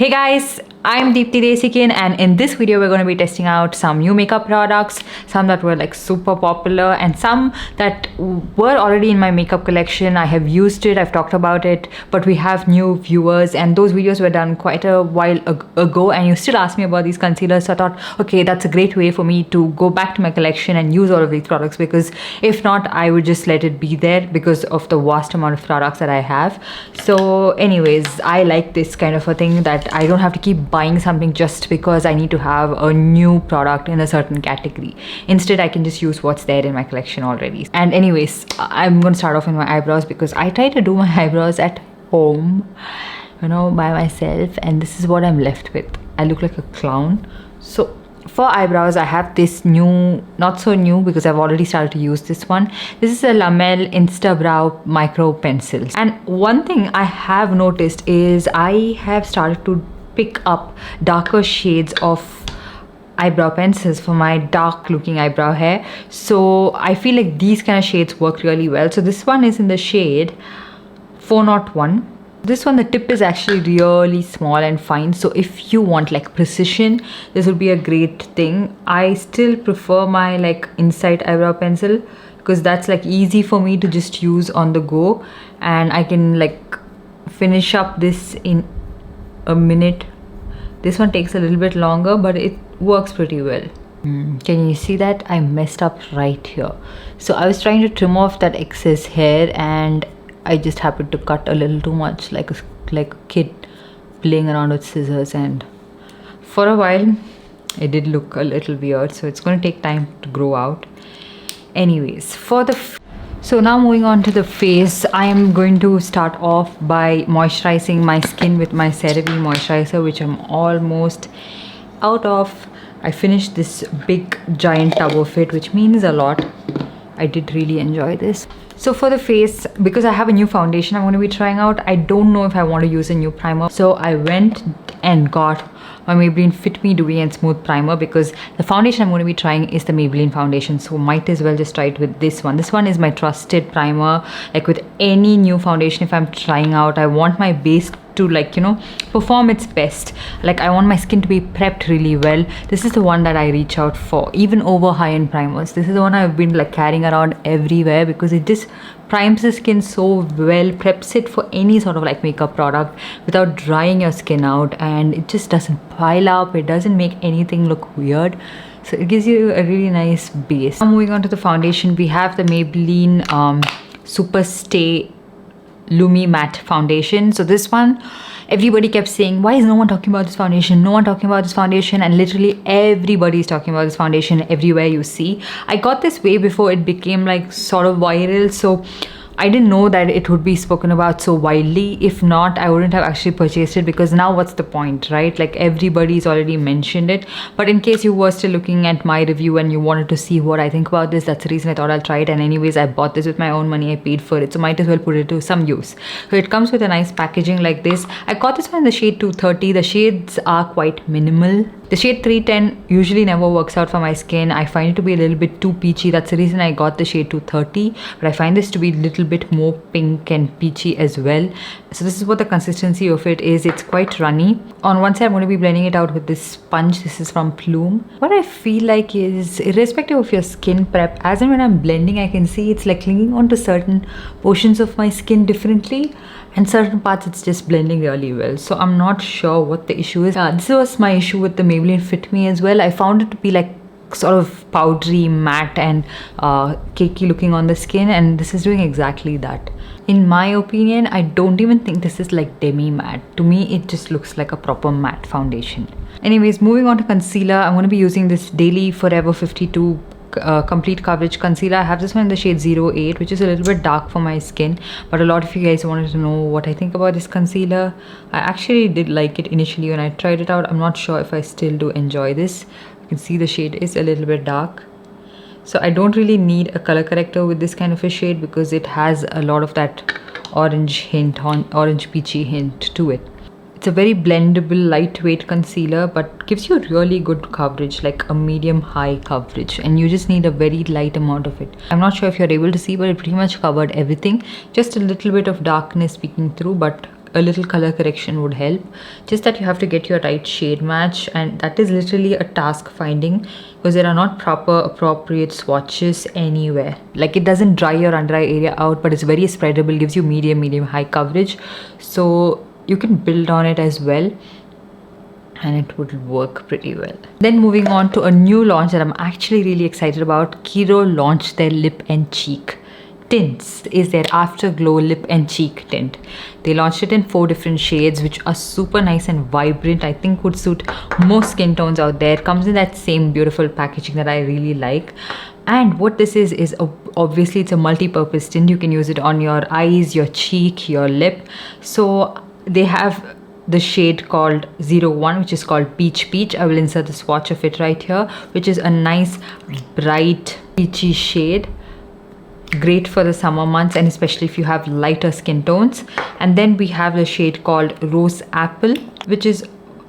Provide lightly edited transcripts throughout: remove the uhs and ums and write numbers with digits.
Hey guys, I'm Deepthi Desikan, and in this video we're going to be testing out some new makeup products, some that were like super popular and some that were already in my makeup collection. I have used it, I've talked about it, but we have new viewers and those videos were done quite a while ago and you still asked me about these concealers. So I thought, okay, that's a great way for me to go back to my collection and use all of these products, because if not, I would just let it be there because of the vast amount of products that I have. So anyways, I like this kind of a thing, that I don't have to keep buying something just because I need to have a new product in a certain category. Instead, I can just use what's there in my collection already. And anyways, I'm going to start off with my eyebrows because I try to do my eyebrows at home, you know, by myself, and this is what I'm left with. I look like a clown. So for eyebrows, I have this new, not so new because I've already started to use this one. This is a Lamel Insta Brow Micro Pencil. And one thing I have noticed is I have started to pick up darker shades of eyebrow pencils for my dark looking eyebrow hair. So I feel like these kind of shades work really well. So this one is in the shade 401. This one, the tip is actually really small and fine, so if you want like precision, this would be a great thing. I still prefer my like inside eyebrow pencil because that's like easy for me to just use on the go, and I can like finish up this in a minute. This one takes a little bit longer, but it works pretty well. Can you see that? I messed up right here. So I was trying to trim off that excess hair and I just happened to cut a little too much, like a kid playing around with scissors, and for a while it did look a little weird, so it's going to take time to grow out. Anyways, so now moving on to the face, I am going to start off by moisturizing my skin with my CeraVe moisturizer, which I'm almost out of. I finished this big giant tub of it, which means a lot. I did really enjoy this. So for the face, because I have a new foundation I'm going to be trying out, I don't know if I want to use a new primer. So I went and got my Maybelline Fit Me Dewy and Smooth primer, because the foundation I'm going to be trying is the Maybelline foundation. So might as well just try it with this one. This one is my trusted primer. Like with any new foundation, if I'm trying out, I want my base to, like, you know, perform its best. Like I want my skin to be prepped really well. This is the one that I reach out for, even over high-end primers. This is the one I've been like carrying around everywhere because it just primes the skin so well, preps it for any sort of like makeup product without drying your skin out, and it just doesn't pile up, it doesn't make anything look weird. So it gives you a really nice base. Now moving on to the foundation, we have the Maybelline Super Stay Lumi-Matte foundation. So this one, everybody kept saying, why is no one talking about this foundation? No one talking about this foundation. And literally everybody is talking about this foundation everywhere you see. I got this way before it became like sort of viral, so I didn't know that it would be spoken about so widely. If not, I wouldn't have actually purchased it, because now what's the point, right? Like everybody's already mentioned it. But in case you were still looking at my review and you wanted to see what I think about this, that's the reason I thought I'll try it. And anyways, I bought this with my own money, I paid for it, so might as well put it to some use. So it comes with a nice packaging like this. I got this one in the shade 230. The shades are quite minimal. The shade 310 usually never works out for my skin. I find it to be a little bit too peachy. That's the reason I got the shade 230. But I find this to be a little bit more pink and peachy as well. So this is what the consistency of it is. It's quite runny. On one side, I'm going to be blending it out with this sponge. This is from Plume. What I feel like is, irrespective of your skin prep, as and when I'm blending, I can see it's like clinging onto certain portions of my skin differently, and certain parts it's just blending really well. So I'm not sure what the issue is. This was my issue with the Maybelline Fit Me as well. I found it to be like sort of powdery, matte and cakey looking on the skin, and this is doing exactly that. In my opinion, I don't even think this is like demi matte. To me, it just looks like a proper matte foundation. Anyways, moving on to concealer, I'm going to be using this Daily Forever 52 complete coverage concealer. I have this one in the shade 08, which is a little bit dark for my skin, but a lot of you guys wanted to know what I think about this concealer. I actually did like it initially when I tried it out. I'm not sure if I still do enjoy this. You can see the shade is a little bit dark, so I don't really need a color corrector with this kind of a shade because it has a lot of that orange hint, orange peachy hint to it. It's a very blendable, lightweight concealer, but gives you really good coverage, like a medium-high coverage, and you just need a very light amount of it. I'm not sure if you're able to see, but it pretty much covered everything. Just a little bit of darkness peeking through, but a little color correction would help. Just that you have to get your right shade match, and that is literally a task finding, because there are not proper appropriate swatches anywhere. Like, it doesn't dry your under eye area out, but it's very spreadable, gives you medium high coverage, so you can build on it as well, and it would work pretty well. Then moving on to a new launch that I'm actually really excited about. Kiro launched their lip and cheek tints. Is their Afterglow lip and cheek tint. They launched it in 4 different shades, which are super nice and vibrant. I think would suit most skin tones out there. Comes in that same beautiful packaging that I really like. And what this is obviously it's a multi-purpose tint. You can use it on your eyes, your cheek, your lip. So they have the shade called 01, which is called Peach. I will insert the swatch of it right here, which is a nice bright peachy shade. Great for the summer months, and especially if you have lighter skin tones. And then we have the shade called Rose Apple, which is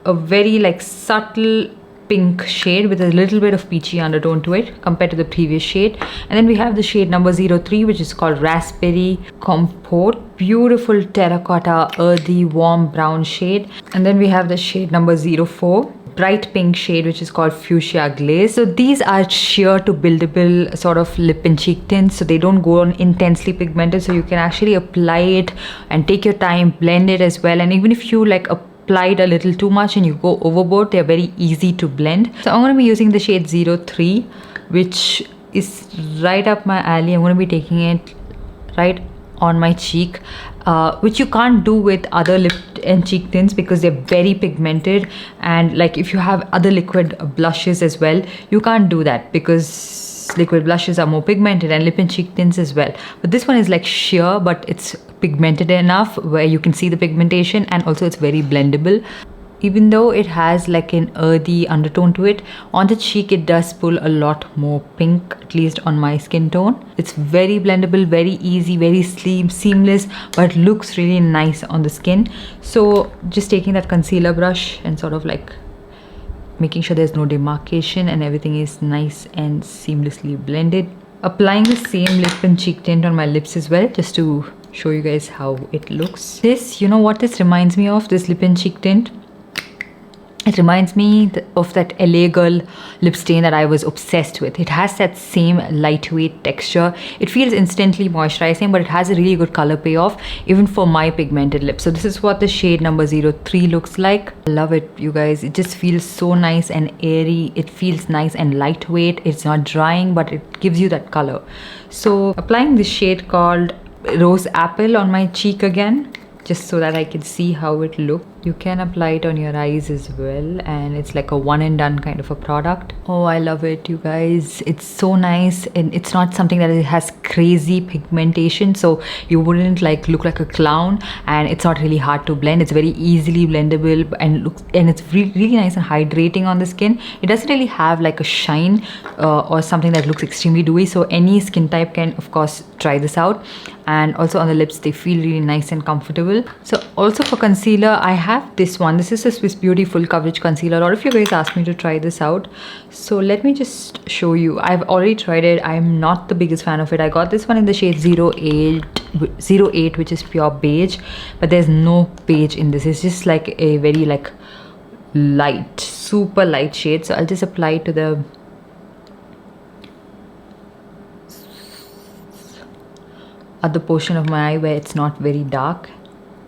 a very like subtle pink shade with a little bit of peachy undertone to it compared to the previous shade. And then we have the shade number 03, which is called Raspberry Compote. Beautiful terracotta, earthy, warm brown shade. And then we have the shade number 04, bright pink shade, which is called Fuchsia Glaze. So these are sheer to buildable sort of lip and cheek tints, so they don't go on intensely pigmented, so you can actually apply it and take your time, blend it as well. And even if you like applied a little too much and you go overboard, they're very easy to blend. So I'm going to be using the shade 03, which is right up my alley. I'm going to be taking it right on my cheek, which you can't do with other lip and cheek tints because they're very pigmented. And like if you have other liquid blushes as well, you can't do that because liquid blushes are more pigmented, and lip and cheek tints as well. But this one is like sheer, but it's pigmented enough where you can see the pigmentation, and also it's very blendable. Even though it has like an earthy undertone to it, on the cheek it does pull a lot more pink, at least on my skin tone. It's very blendable, very easy, very seamless, but looks really nice on the skin. So just taking that concealer brush and sort of like making sure there's no demarcation and everything is nice and seamlessly blended. Applying the same lip and cheek tint on my lips as well, just to show you guys how it looks. This, you know what this reminds me of, this lip and cheek tint? It reminds me of that LA Girl lip stain that I was obsessed with. It has that same lightweight texture. It feels instantly moisturizing, but it has a really good color payoff, even for my pigmented lips. So this is what the shade number 03 looks like. I love it, you guys. It just feels so nice and airy. It feels nice and lightweight. It's not drying, but it gives you that color. So applying this shade called Rose Apple on my cheek again, just so that I can see how it looks. You can apply it on your eyes as well, and it's like a one and done kind of a product. Oh, I love it, you guys. It's so nice, and it's not something that it has crazy pigmentation, so you wouldn't like look like a clown, and it's not really hard to blend. It's very easily blendable, and it's really nice and hydrating on the skin. It doesn't really have like a shine or something that looks extremely dewy, so any skin type can of course try this out. And also on the lips, they feel really nice and comfortable. So also for concealer, I have this one. This is a Swiss Beauty full coverage concealer. A lot of you guys asked me to try this out, so let me just show you. I've already tried it. I'm not the biggest fan of it. I got this one in the shade 08, which is pure beige, but there's no beige in this. It's just like a very like light, super light shade. So I'll just apply it to the other portion of my eye where it's not very dark.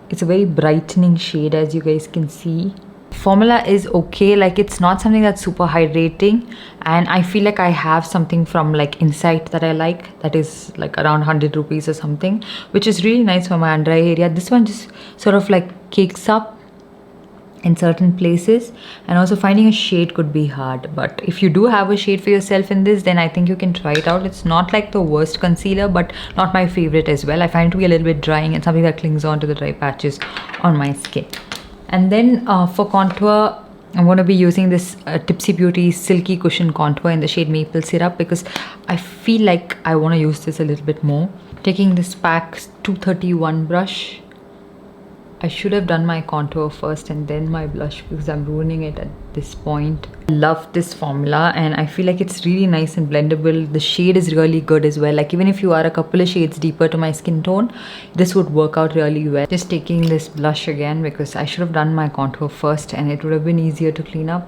It's a very brightening shade, as you guys can see. Formula is okay, like it's not something that's super hydrating, and I feel like I have something from like Insight that I like, that is like around 100 rupees or something, which is really nice for my under eye area. This one just sort of like cakes up in certain places, and also finding a shade could be hard. But if you do have a shade for yourself in this, then I think you can try it out. It's not like the worst concealer, but not my favorite as well. I find it to be a little bit drying and something that clings on to the dry patches on my skin. And then for contour, I'm going to be using this Tipsy Beauty Silky Cushion Contour in the shade Maple Syrup, because I feel like I want to use this a little bit more. Taking this PAC 231 brush, I should have done my contour first and then my blush because I'm ruining it at this point. I love this formula and I feel like it's really nice and blendable. The shade is really good as well. Like even if you are a couple of shades deeper to my skin tone, this would work out really well. Just taking this blush again because I should have done my contour first and it would have been easier to clean up.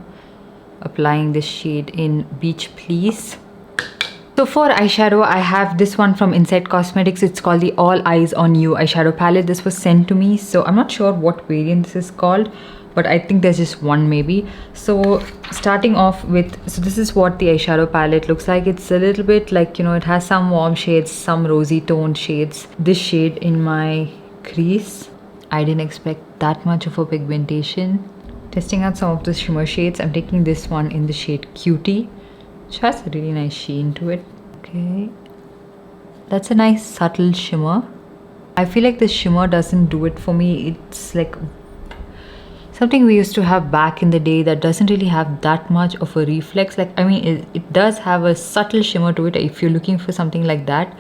Applying this shade in Beach Please. So for eyeshadow, I have this one from Inside Cosmetics. It's called the All Eyes on You eyeshadow palette. This was sent to me, so I'm not sure what variant this is called, but I think there's just one maybe. So starting off with, so this is what the eyeshadow palette looks like. It's a little bit like, you know, it has some warm shades, some rosy toned shades. This shade in my crease, I didn't expect that much of a pigmentation. Testing out some of the shimmer shades, I'm taking this one in the shade Cutie, which has a really nice sheen to it. Okay, that's a nice subtle shimmer. I feel like the shimmer doesn't do it for me. It's like something we used to have back in the day that doesn't really have that much of a reflex. Like, I mean, it does have a subtle shimmer to it. If you're looking for something like that,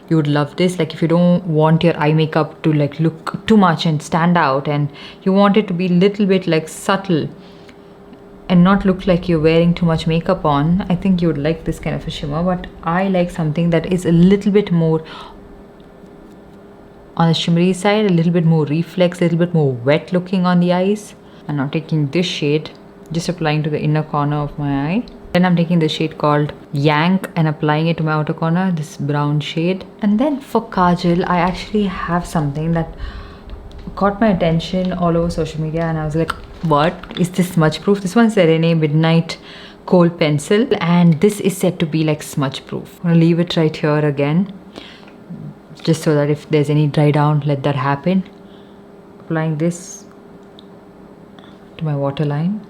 you would love this. Like if you don't want your eye makeup to like look too much and stand out, and you want it to be a little bit like subtle and not look like you're wearing too much makeup on, I think you would like this kind of a shimmer. But I like something that is a little bit more on the shimmery side, a little bit more reflex, a little bit more wet looking on the eyes. I'm now taking this shade, just applying to the inner corner of my eye. Then I'm taking the shade called Yank and applying it to my outer corner, this brown shade. And then for kajal, I actually have something that caught my attention all over social media, and I was like, what is this smudge proof? This one's Serene Midnight Kohl Pencil, and this is said to be like smudge proof. I'm gonna leave it right here again, just so that if there's any dry down, let that happen. Applying this to my waterline.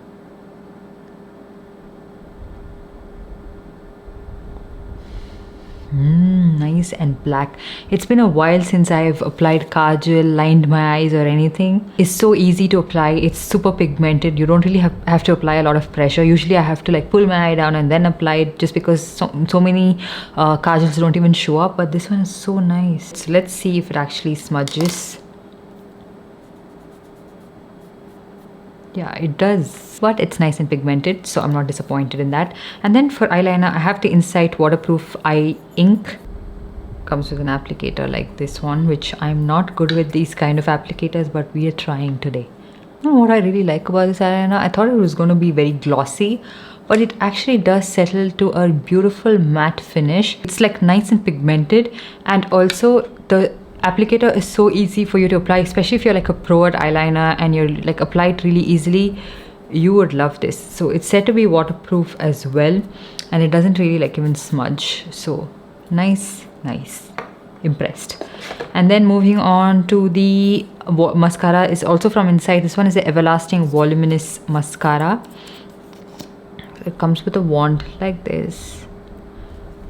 Nice and black. It's been a while since I've applied kajal, lined my eyes or anything. It's so easy to apply. It's super pigmented. You don't really have to apply a lot of pressure. Usually I have to like pull my eye down and then apply it, just because so many kajals don't even show up. But this one is so nice. So let's see if it actually smudges. Yeah, it does, but it's nice and pigmented, so I'm not disappointed in that. And then for eyeliner, I have the Insight Waterproof Eye Ink. Comes with an applicator like this one, which I'm not good with these kind of applicators, but we are trying today. You know what I really like about this eyeliner? I thought it was going to be very glossy, but it actually does settle to a beautiful matte finish. It's like nice and pigmented, and also the applicator is so easy for you to apply, especially if you're like a pro at eyeliner and you're like apply it really easily. You would love this. So it's said to be waterproof as well, and it doesn't really like even smudge. So nice. Impressed. And then moving on to the mascara, is also from Insight. This one is the Everlasting Voluminous Mascara. It comes with a wand like this.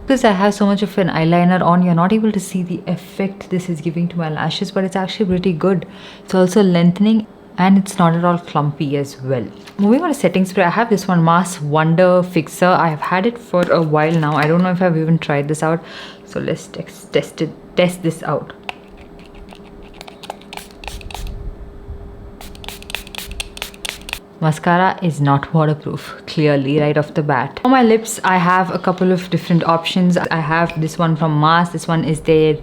Because I have so much of an eyeliner on, you're not able to see the effect this is giving to my lashes, but it's actually pretty good. It's also lengthening, and it's not at all clumpy as well. Moving on to setting spray, I have this one, Mass Wonder Fixer. I have had it for a while now. I don't know if I've even tried this out. So let's test this out. Mascara is not waterproof, clearly, right off the bat. For my lips, I have a couple of different options. I have this one from Mars. This one is their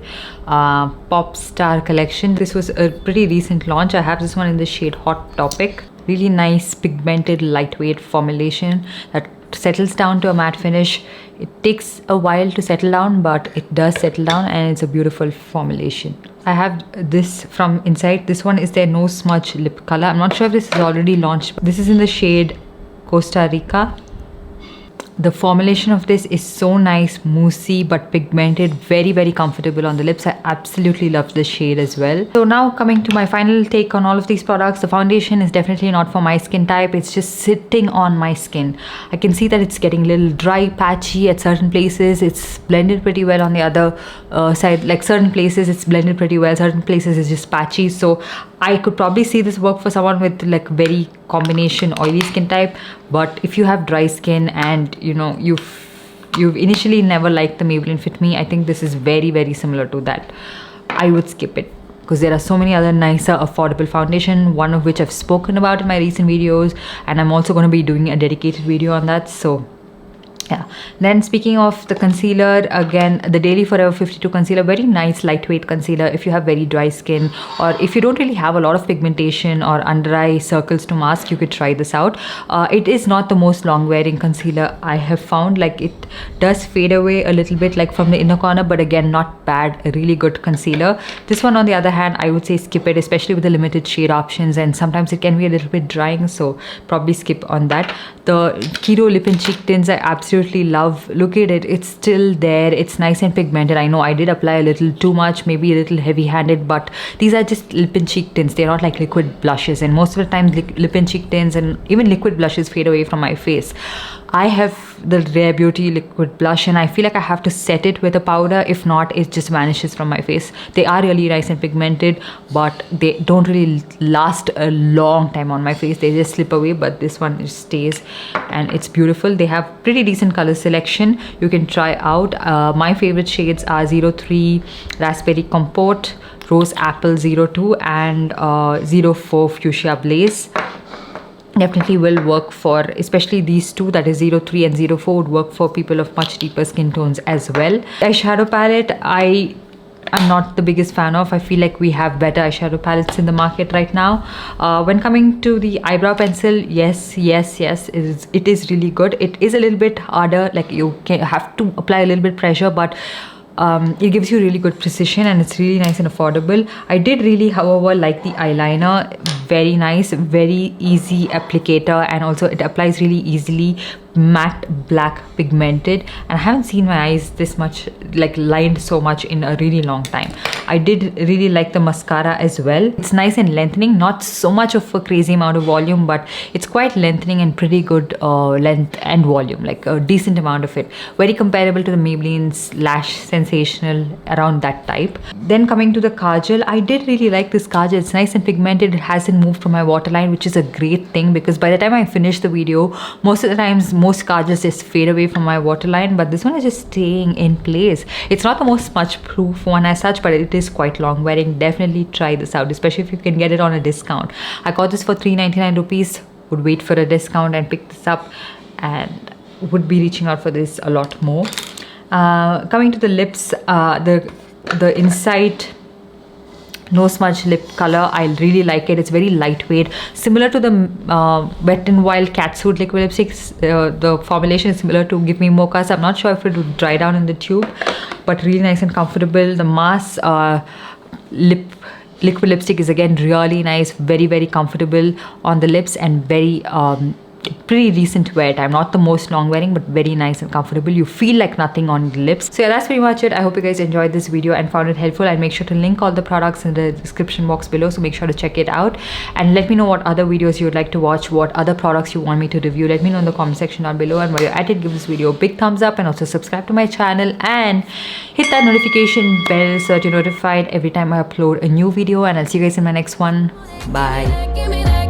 Pop Star collection. This was a pretty recent launch. I have this one in the shade Hot Topic. Really nice, pigmented, lightweight formulation that settles down to a matte finish. It takes a while to settle down, but it does settle down, and it's a beautiful formulation. I have this from Insight. This one is their No Smudge lip color. I'm not sure if this is already launched. This is in the shade Costa Rica. The formulation of this is so nice, moussey but pigmented, very comfortable on the lips. I absolutely love this shade as well. So now coming to my final take on all of these products, the foundation is definitely not for my skin type. It's just sitting on my skin. I can see that it's getting a little dry, patchy at certain places. It's blended pretty well on the other side. Like certain places it's blended pretty well, certain places it's just patchy. So I could probably see this work for someone with like very combination oily skin type, but if you have dry skin and you know you've initially never liked the Maybelline Fit Me, I think this is very similar to that. I would skip it. because there are so many other nicer affordable foundation, one of which I've spoken about in my recent videos, and I'm also going to be doing a dedicated video on that. So yeah. Then speaking of the concealer, again, the Daily Forever 52 concealer, very nice lightweight concealer if you have very dry skin, or if you don't really have a lot of pigmentation or under eye circles to mask, you could try this out. It is not the most long wearing concealer I have found. Like, it does fade away a little bit like from the inner corner, but again, not bad, a really good concealer. This one on the other hand, I would say skip it, especially with the limited shade options, and sometimes it can be a little bit drying, so probably skip on that. The Keto lip and cheek tints I absolutely love. Look at it, it's still there, it's nice and pigmented. I know I did apply a little too much, maybe a little heavy handed, but these are just lip and cheek tints, they're not like liquid blushes, and most of the time lip and cheek tints and even liquid blushes fade away from my face. I have the Rare Beauty liquid blush, and I feel like I have to set it with a powder. If not, it just vanishes from my face. They are really nice and pigmented, but they don't really last a long time on my face. They just slip away, but this one just stays, and it's beautiful. They have pretty decent color selection you can try out. My favorite shades are 03 Raspberry Compote, Rose Apple 02, and 04 Fuchsia Blaze. Definitely will work for, especially these two, that is 03 and 04, would work for people of much deeper skin tones as well. Eyeshadow palette, I'm not the biggest fan of. I feel like we have better eyeshadow palettes in the market right now. When coming to the eyebrow pencil, yes, it is really good. It is a little bit harder, like you have to apply a little bit pressure, but it gives you really good precision, and it's really nice and affordable. I did really, however, like the eyeliner. Very nice, very easy applicator, and also it applies really easily, matte black pigmented, and I haven't seen my eyes this much, like lined so much, in a really long time. I did really like the mascara as well. It's nice and lengthening, not so much of a crazy amount of volume, but it's quite lengthening and pretty good length and volume, like a decent amount of it. Very comparable to the Maybelline's Lash Sensational, around that type. Then coming to the kajal, I did really like this kajal. It's nice and pigmented. It hasn't moved from my waterline, which is a great thing, because by the time I finish the video, most of the times most kajals just fade away from my waterline, but this one is just staying in place. It's not the most smudge proof one as such, but it is quite long wearing. Definitely try this out, especially if you can get it on a discount. I got this for 399 rupees. Would wait for a discount and pick this up, and would be reaching out for this a lot more. Coming to the lips, the Insight No Smudge lip color, I really like it. It's very lightweight, similar to the Wet n Wild Catsuit liquid lipsticks. The formulation is similar to Give Me Mocha, so I'm not sure if it would dry down in the tube, but really nice and comfortable. The Mass liquid lipstick is again really nice, very comfortable on the lips, and very pretty recent wear time. Not the most long wearing, but very nice and comfortable. You feel like nothing on the lips. So yeah, that's pretty much it. I hope you guys enjoyed this video and found it helpful. I'll make sure to link all the products in the description box below, so make sure to check it out, and let me know what other videos you would like to watch, what other products you want me to review. Let me know in the comment section down below, and while you're at it, give this video a big thumbs up, and also subscribe to my channel and hit that notification bell so that you're notified every time I upload a new video. And I'll see you guys in my next one. Bye.